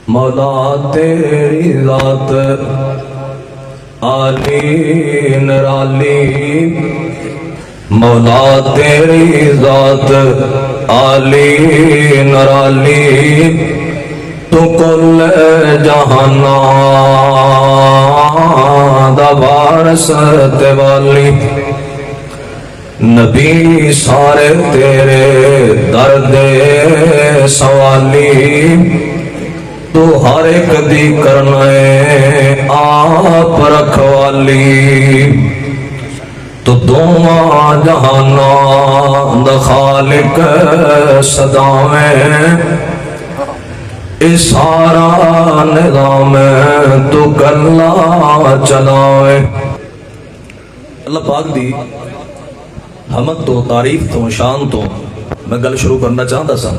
مولا تیری ذات عالی نرالی، مولا تیری ذات عالی نرالی، تو کل جہانا دا وارث والی، نبی سارے تیرے درد سوالی، تو ہر ایک دی کرنا ہے آپ رکھوالی، تو دونوں جہانا دا خالق صداویں، اے سارا نظام تو کلا چلاویں۔ اللہ پاک دی حمد تو تعریف تو شان تو میں گل شروع کرنا چاہتا سا،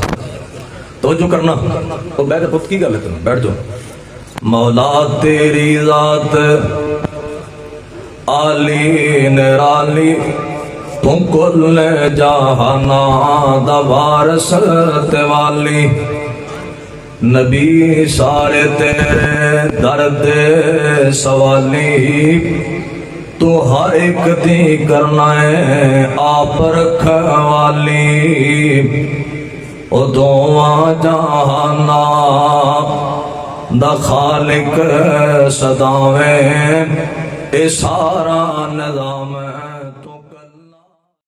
توجہ کرنا، اور بیٹھ پت کی گل ہے تمہیں، بیٹھ جاؤ۔ مولا تیری ذات عالی نرالی، تو کل جہانا دا وارث والی، نبی سارے تیرے درد سوالی، تو ہر ایک دی کرنا ہے آپ رکھوالی، او دونوں جہانا دا خالق صداویں، اے سارا نظام